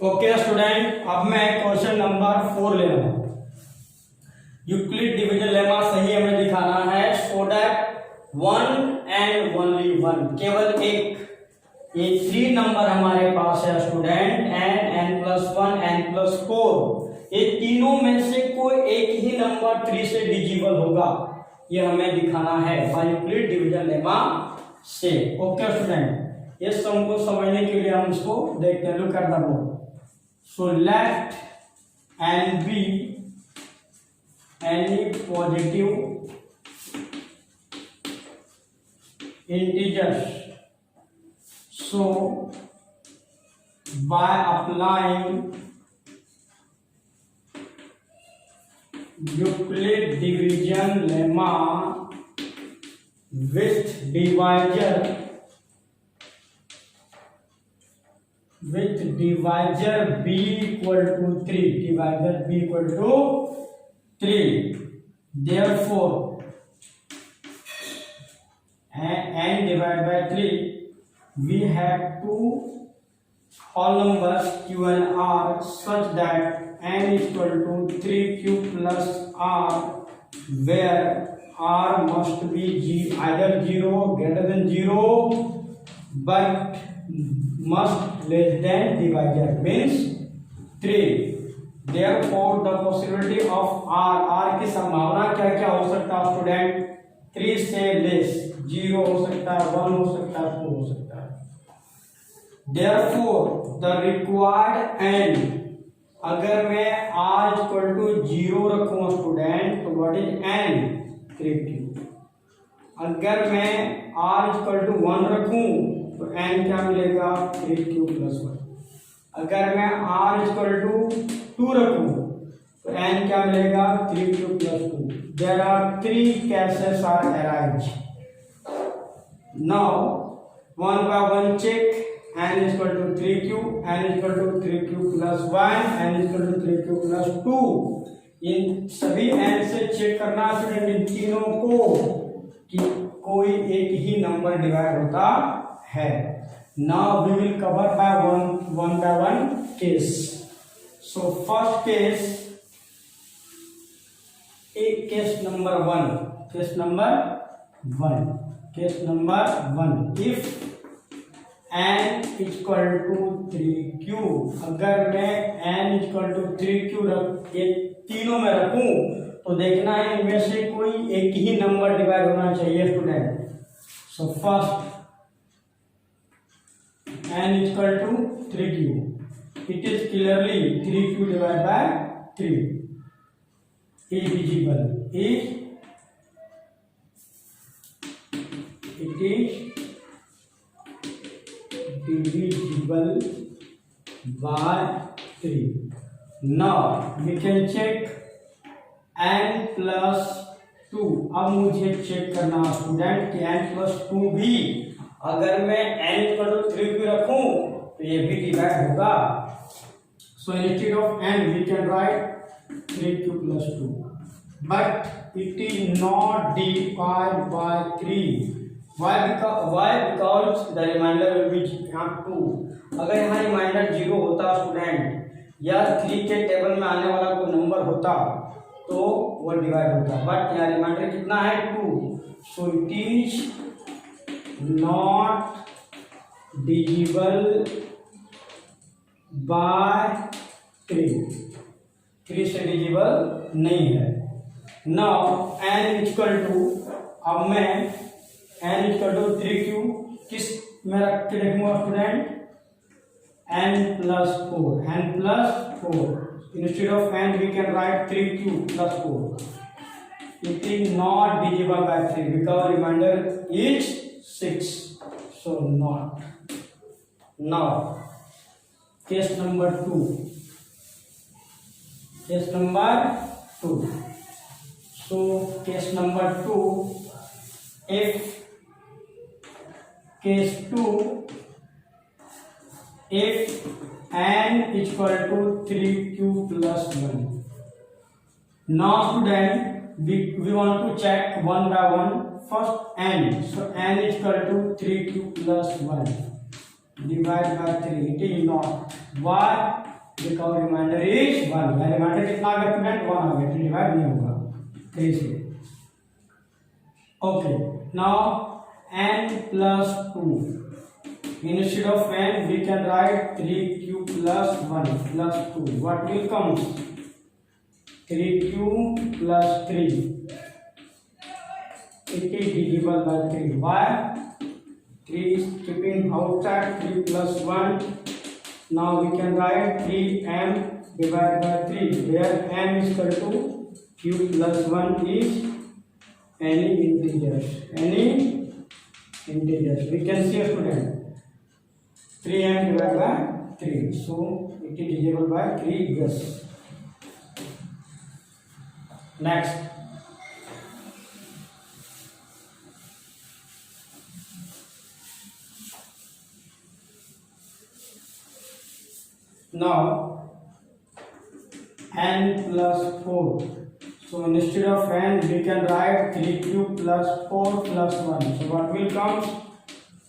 Okay student, अब मैं question number 4 ले रहा हूं। यूक्लिड डिवीजन लेमा सही हमें दिखाना है so that one and only one, केवल एक। ये 3 नंबर हमारे पास है स्टूडेंट, n+1 n+4। ये तीनों में से कोई एक ही नंबर 3 से डिजिबल होगा, ये हमें दिखाना है बाय यूक्लिड डिवीजन लेमा से। ओके स्टूडेंट, ये सम को समझने के लिए हम इसको देखते हैं। Look at the board. So let n be any positive integers. So by applying Euclid division lemma with divisor b equal to 3, divisor b equal to 3, therefore n divided by 3 we have two whole numbers q and r such that n is equal to 3q plus r, where r must be either 0 greater than 0 but must less than divisor means 3। therefore the possibility of r की संभावना क्या क्या हो सकता है student? 3 से less, 0 हो सकता है, 1 हो सकता है, 2 हो सकता है। therefore the required n, अगर मैं r equal to 0 रखूं स्टूडेंट तो what is n? 3q। अगर मैं r equal to 1 रखूं तो n क्या मिलेगा? 3q plus 1। अगर मैं r equal to 2 रखूं तो n क्या मिलेगा? 3q plus 2। There are 3 cases are arise. Now one by one check। n is equal to 3q, n is equal to 3q plus 1, n is equal to 3q plus 2। इन सभी n से check करना student in तीनों को कि कोई एक ही number divide होता है। Now we will cover by one by one case. So first case, case number 1, case number 1, case number 1, if n equal to 3q, अगर मैं n equal to 3q ये तीनों में रखूं तो देखना है इनमें से कोई एक ही नंबर डिवाइड होना चाहिए student. So first n is equal to 3q, it is clearly 3q divided by 3 is divisible, it is divisible by 3। now we can check n plus 2। अब मुझे चेक करना स्टूडेंट कि n plus 2 भी अगर मैं n equal to 3q रखूं तो ये भी डिवाइड होगा। So instead of n we can write 3q plus 2, but it is not divided by 3। why? Because the remainder will be 2। अगर यहाँ रिमाइंडर 0 होता स्टूडेंट या 3 के टेबल में आने वाला कोई नंबर होता तो वो डिवाइड होता, बट यहाँ रिमाइंडर कितना है? 2। So it is not divisible by 3 से डिजिबल नहीं है। now n equal to, अब मैं n equal to 3q किस में रख के लिखूंगा student? n plus 4, n plus 4। instead of n we can write 3q plus 4। it is not divisible by 3 because remainder is 6, so not। now case number 2, case number 2। so case number 2, if case 2, if n equal to 3q plus 1। now student we want to check one by one। first n, so n is equal to 3q plus 1 divided by 3, it is not। Why because remainder is 1। या reminder कितना आ गया student? 1 आ गया, divide नहीं होगा 3 से। Okay, now n plus 2, instead of n we can write 3q plus 1 plus 2. What will come? 3q plus 3, it is divisible by 3. Why? 3 is keeping outside, 3 plus 1. Now we can write 3m divided by 3, where m is equal to q plus 1 is any integers. We can see a student 3m divided by 3, so it is divisible by 3. Yes. Next, now n plus 4. So instead of n we can write 3q plus 4 plus 1. So what will come?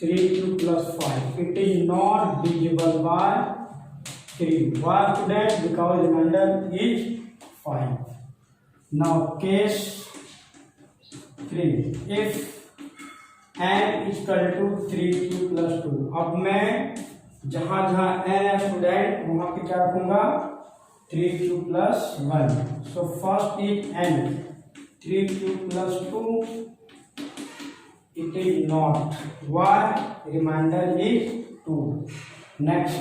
3q plus 5. It is not divisible by 3. Why student? Because remainder is 5. Now case 3, if n is equal to 3q plus 2. अब मैं जहां जहां n है student वहां पे क्या रखूंगा? 3q plus 1. So first is n, 3q plus 2, it is not. Why? Remainder is 2. Next,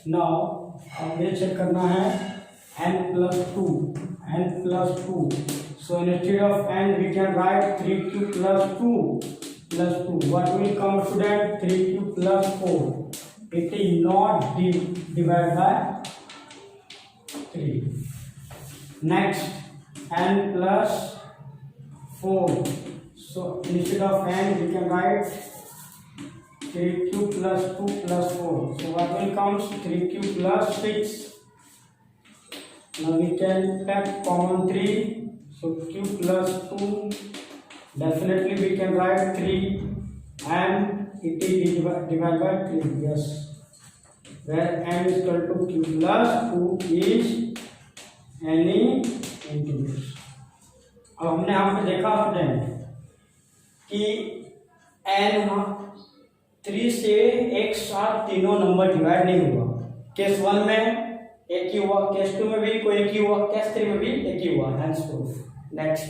now हमें चेक करना है n plus 2. So instead of n we can write 3q plus 2 plus 2. What will come student? 3q plus 4. It is not divided by 3. Next, n plus 4. So instead of n we can write 3q plus 2 plus 4. So what will come? 3q plus 6. Now we can take common 3. So q plus 2, definitely we can write 3 and it is divided by 3. Yes, where m is equal to q plus 2 is any integers. अब हमने यहाँ पे देखा student कि n 3 से एक साथ तीनों नंबर डिवाइड नहीं हुआ। केस 1 में एक ही हुआ, केस 2 में भी कोई एक ही हुआ, केस 3 में भी एक ही हुआ। Hence proof. Next,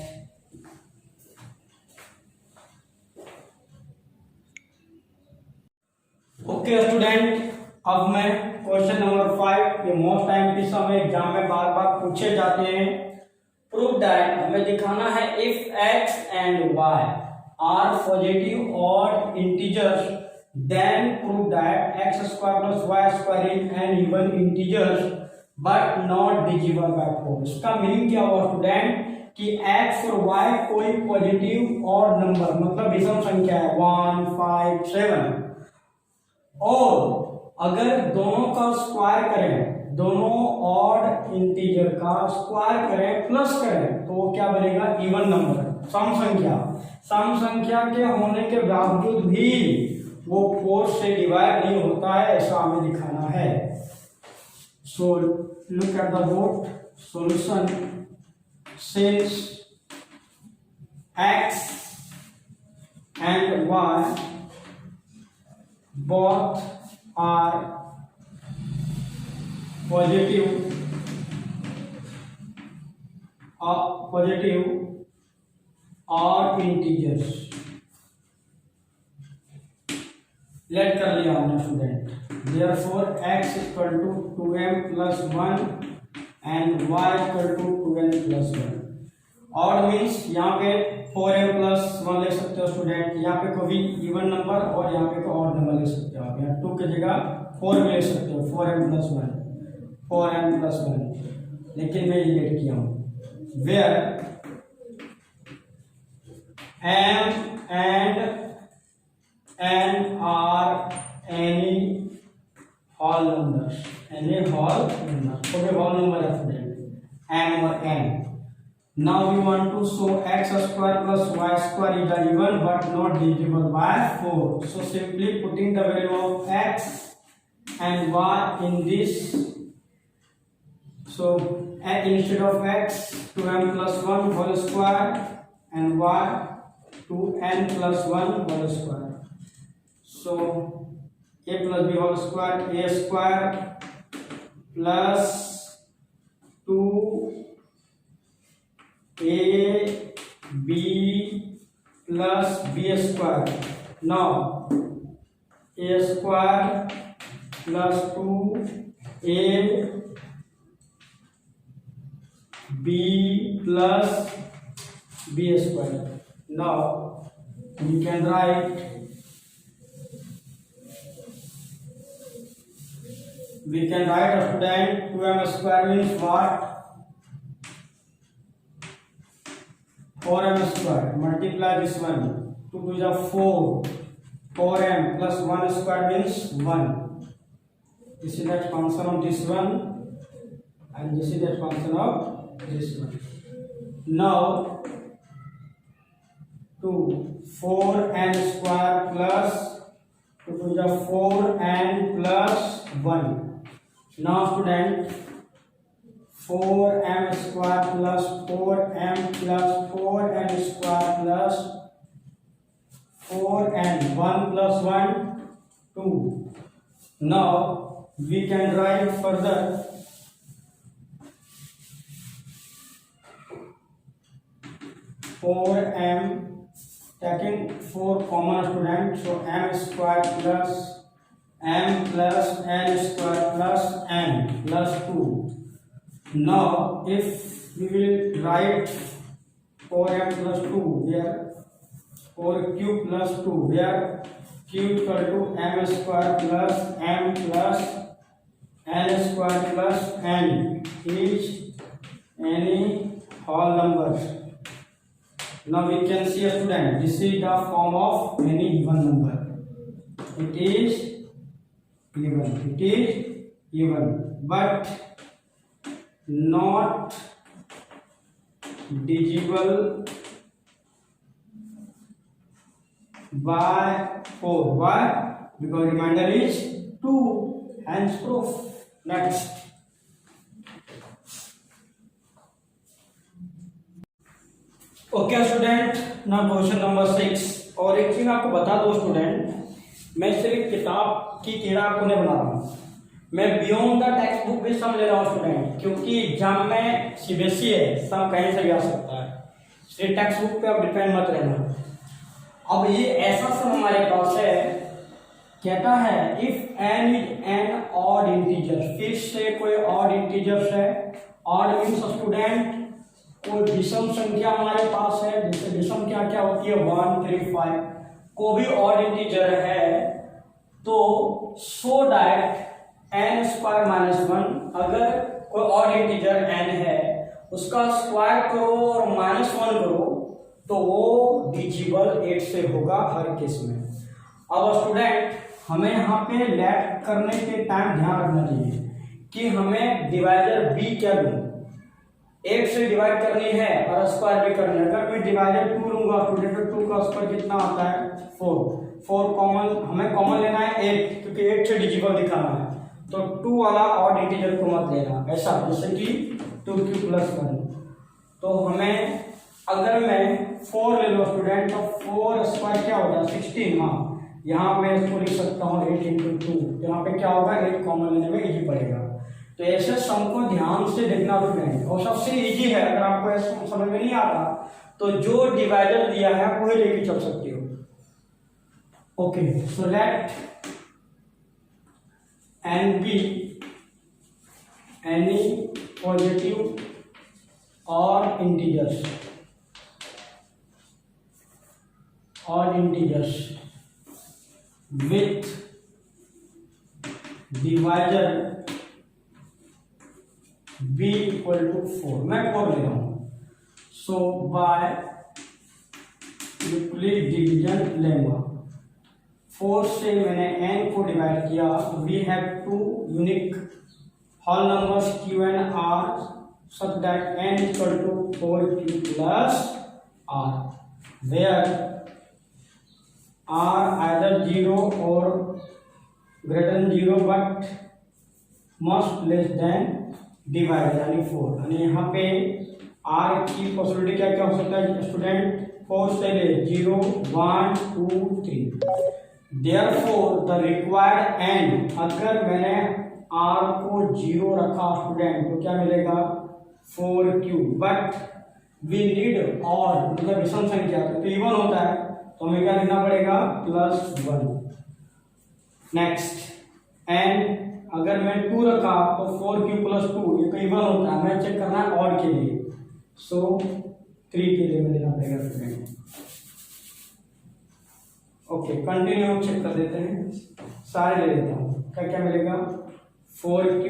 okay student, अब मैं क्वेश्चन नंबर 5, ये मोस्ट टाइम की समय एग्जाम में बार बार पूछे जाते हैं। प्रूव दैट, हमें दिखाना है if x and y are positive और integers, then prove that x square plus y square is an even integers but not divisible by 4। इसका मीनिंग क्या हुआ स्टूडेंट कि x और y कोई पॉजिटिव और नंबर मतलब विषम संख्या है 1, 5, 7, और अगर दोनों का स्क्वायर करें, दोनों ऑड इंटीजर का स्क्वायर करें प्लस करें तो वो क्या बनेगा? इवन नंबर, सम संख्या। सम संख्या के होने के बावजूद भी वो 4 से डिवाइड नहीं होता है, ऐसा हमें दिखाना है। So look at the board solution. Since x and y both are positive or integers, let कर लिया हमने student. Therefore x is equal to 2m plus 1 and y equal to 2n plus 1। और मीन्स यहाँ पे 4m plus 1 ले सकते हो student, यहाँ पे कोई इवन नंबर और यहाँ पे कोई ऑड नंबर ले सकते हो आप। यहाँ 2 की जगह 4 भी ले सकते हो, 4m plus 1, 4m plus 1, लेकिन मैं ये लेट किया हूँ। Where m and n are any whole numbers, any whole numbers, कोई whole number है स्टूडेंट m और n, Now we want to show x square plus y square is even but not divisible by 4. So simply putting the value of x and y in this. So instead of x 2m plus 1 whole square and y 2n plus 1 whole square. So a plus b whole square, a square plus 2 a b plus b square. Now a square plus 2 a b plus b square. Now we can write a student 2m square means what? 4m square multiply this one 2 to the 4 4m plus 1 square means 1. This is that function of this one and this is that function of this one. Now 2 4n square plus 2 to the 4n plus 1. Now student 4m square plus 4m plus 4n square plus 4n 1 plus 1 2. Now we can write further 4m taking 4 common student, so m square plus m plus n square plus n plus 2. Now if we will write 4m plus 2 here 4 cube plus 2 here q equal to m square plus m plus n square plus n is any whole numbers. Now we can see a student, this is the form of any even number. It is even but not divisible by 4. Why? Because remainder is 2. Hence proof. Next. Okay student, ना question number 6। और एक चीज आपको बता दो student, मैं सिर्फ किताब की कीड़ा आपको नहीं बना रहा हूँ, मैं बियॉन्ड द टेक्स्ट बुक भी सम ले रहा हूँ स्टूडेंट, क्योंकि एग्जाम में सीबीएसई है, सम कहीं से भी आ सकता है, इसलिए टेक्स्ट बुक पे आप डिपेंड मत रहना। अब ये ऐसा सम हमारे पास है, कहता है if n is an odd integer, फिर से कोई ऑड इंटीजर्स है। ऑड मीन्स स्टूडेंट कोई विषम संख्या हमारे पास है, जैसे विषम संख्या क्या होती है 1 3 5, को भी ऑड इंटीजर है, तो so that n square minus 1, अगर कोई ऑड इंटीजर n है उसका स्क्वायर करो और -1 करो तो वो डिविजिबल 8 से होगा हर केस में। अब स्टूडेंट हमें यहाँ पे लेट करने के टाइम ध्यान रखना चाहिए कि हमें डिवाइजर b क्या लूं, 8 से डिवाइड करनी है और स्क्वायर भी करनी है। अगर मैं डिवाइजर 2 लूंगा स्टूडेंट तो 2 का स्क्वायर कितना आता है 4 कॉमन, हमें कॉमन लेना है 8 क्योंकि 8 से डिविजिबल दिखाना है, तो 2 वाला ऑड इंटीजर को मत लेना, ऐसा जैसे कि 2 प्लस 1। तो हमें अगर मैं 4 ले लो स्टूडेंट तो 4 स्क्वायर क्या होगा 16। हाँ यहाँ मैं इसको लिख सकता हूँ 8 × 2, यहाँ पे क्या होगा 8 कॉमन लेने में इजी पड़ेगा। तो ऐसे सम को ध्यान से देखना स्टूडेंट, और सबसे इजी है, अगर आपको ऐसा समझ में नहीं आता तो जो डिवाइडर दिया है आप वही लेके चल सकते हो। Okay, so let n be any positive odd integers with divisor b equal to 4, मैं 4 ले रहा हूं, सो बाय यूक्लिड डिवीजन लेंगे। 4 से मैंने n को डिवाइड किया, we have 2 unique whole numbers q and r, such that n is equal to 4q plus r, where r either 0 or greater than 0 but must less than divide यानी 4। यानी यहाँ पे r की possibility क्या क्या हो सकता है स्टूडेंट? 4 से ले 0 1 2 3। देयरफॉर द रिक्वायर्ड n, अगर मैंने r को 0 रखा स्टूडेंट तो क्या मिलेगा? 4q, बट वी नीड और मतलब विषम संख्या तो इवन होता है तो हमें क्या लिखना पड़ेगा? +1। नेक्स्ट n, अगर मैं 2 रखा तो 4q + 2 ये इवन होता है, हमें चेक करना है और के लिए, सो 3 के लिए मैं लेना पड़ेगा स्टूडेंट। ओके, कंटिन्यू चेक कर देते हैं, सारे ले लेता हूँ। क्या क्या मिलेगा? 4q,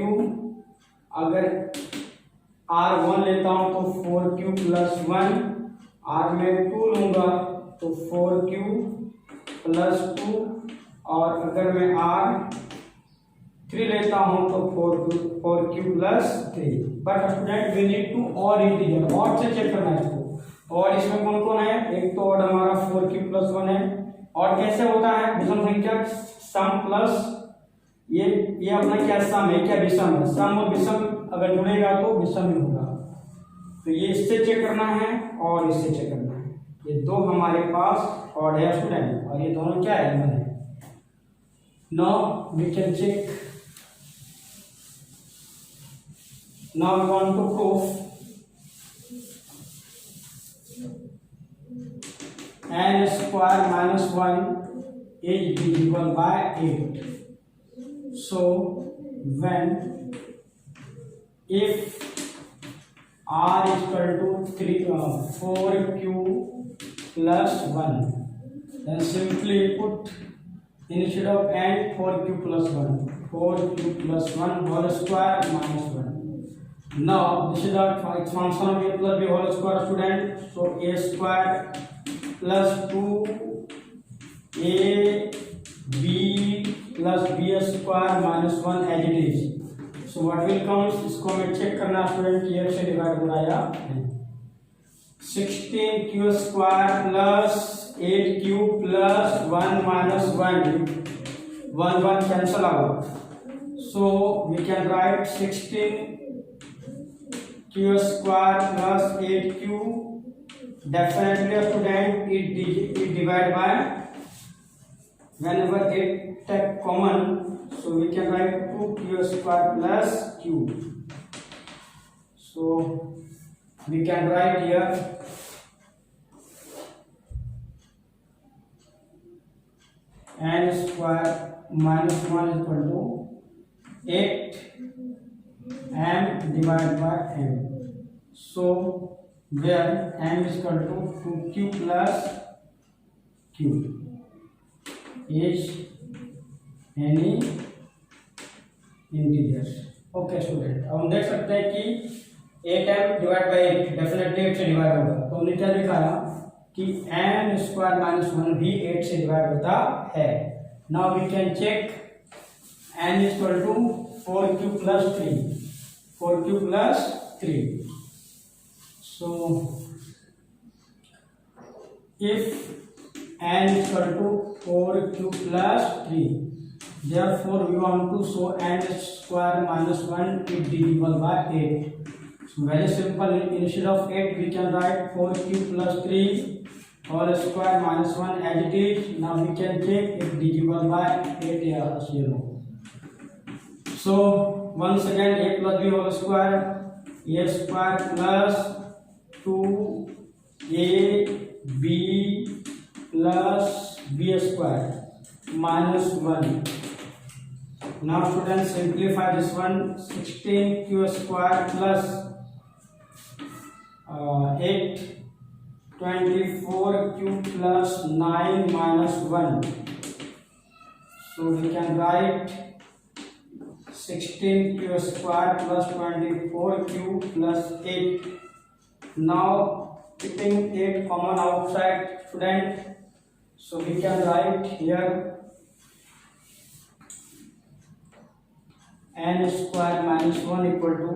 अगर r1 लेता हूँ तो 4q + 1, r में 2 लूंगा तो 4q + 2, और अगर मैं r3 लेता हूँ तो 4q + 3। But student we need to और इंटीजर, और से चेक करना है इसको। और इसमें कौन कौन है? एक तो और हमारा 4q + 1 है। और कैसे होता है विषम संख्या? सम प्लस ये अपना क्या सम है, क्या विषम है? सम और विषम अगर जुड़ेगा तो विषम ही होगा। तो ये इससे चेक करना है और इससे चेक करना है। ये दो हमारे पास और है स्टूडेंट, और ये दोनों क्या है? इवन है। Now we can check, now we want to proof n² - 1 is divisible by 8. So when if r is equal to 4q + 1, then simply put instead of n 4q + 1, 4q + 1 whole square minus 1. Now this is our function of a plus b whole square student, so a square plus 2ab plus b square minus 1 as it is. So what will comes, इसको हमें check करना student कि 1 से divide हो रहा है या नहीं। 16q square plus 8q plus 1 minus 1 cancel out, so we can write 16q square plus 8q, definitely student it divide by, whenever it take common, so we can write 2q square plus q. So we can write here n square minus 1 is equal to 8m divided by m. So where m is equal to 2q plus q is any integer. Okay student, अब हम देख सकते हैं कि 8m divide by 8 definitely 8 से divide होगा, तो हमने क्या दिखाया कि n² - 1 भी 8 से डिवाइड होता है। Now we can check n = 4q + 3, 4q + 3। So if n = 4q + 3, therefore we want to show n² - 1 is divisible by 8. So very simple, instead of 8 we can write 4q + 3 whole square minus 1 as it is. Now we can check it divisible by 8 as you know. So once again a plus b whole square, a square plus 2ab plus b square minus 1. Now students simplify this one, 16q square plus 8, 24q plus 9 minus 1. So we can write 16q square plus 24q plus 8. Now keeping 8 common outside student, so we can write here n² - 1 equal to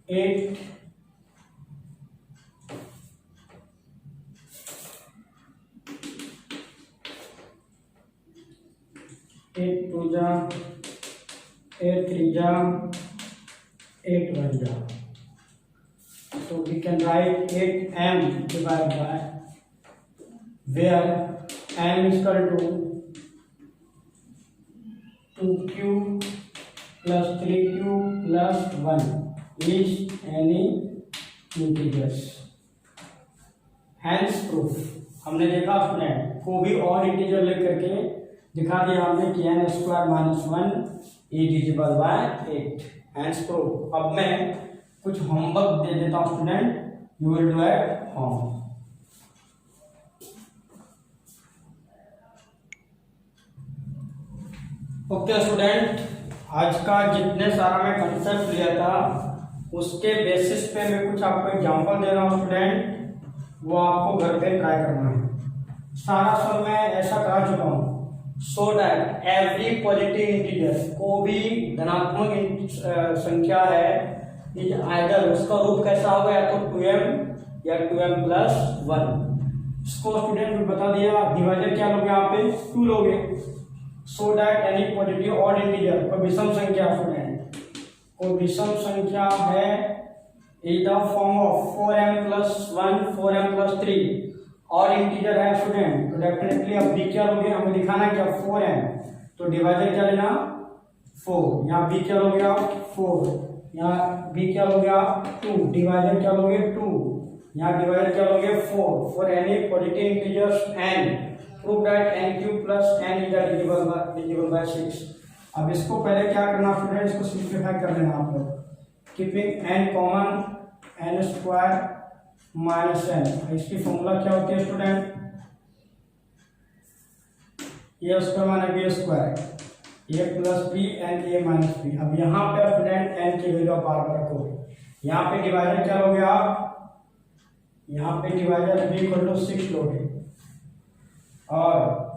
8 8 2 जा 8 3 जा 8 1 जा. So we can write 8m divided by where m is equal to 2q plus 3q plus 1 is any integers. Hence proof. हमने देखा student को भी और integer लेकर के दिखा दिया हमने कि n square minus 1 is divisible by 8. Hence proof. अब मैं कुछ होमवर्क दे देता हूं student, you will do at home. Okay student, आज का जितने सारा मैं कंसेप्ट लिया था उसके बेसिस पे मैं कुछ आपको एग्जांपल दे रहा हूँ स्टूडेंट, वो आपको घर पे ट्राई करना है. सारा सब मैं ऐसा करा चुका हूँ so that every positive integer को भी धनात्मक संख्या है इज आइदर उसका रूप कैसा होगा या तो 2m या 2m प्लस 1. इसको स्टूडेंट ने बता दिया. डिवाइजर क्या लोगे यहाँ पे 2 लोगे. सो दैट एनी पॉजिटिव और इंटीजर कोई विषम संख्या स्टूडेंट कोई विषम संख्या है is the form of 4m plus 1 4m plus 3 और इंटीजर है स्टूडेंट, तो डेफिनेटली अब b क्या लोगे, हमें दिखाना है क्या 4m, तो डिवाइजर क्या लेना 4. यहाँ b क्या लोगे आप 4, यहाँ b क्या लोगे आप 2, डिवाइजर क्या लोगे 2, यहाँ डिवाइजर क्या लोगे 4. For any positive integers n prove that n cube plus n is divisible bye 6. अब इसको पहले क्या करना स्टूडेंट, इसको सिंप्लीफाई कर लेना आप लोग. Keeping n common n square minus n. इसकी फॉर्मूला क्या होती है student, A square minus B square, A plus B and A minus B. अब यहाँ पे स्टूडेंट n की वैल्यू आप बार रखो. यहाँ पे डिवाइजर क्या लोगे आप, यहाँ पे डिवाइजर b इक्वल टू 6 लोगे. और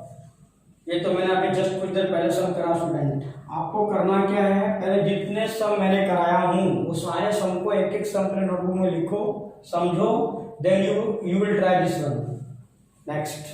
ये तो मैंने अभी जस्ट कुछ देर पहले सम करा स्टूडेंट. आपको करना क्या है, पहले जितने सम मैंने कराया हूँ वो सारे सम को एक एक सम अपने नोटबुक में लिखो, समझो, then you will try this one. Next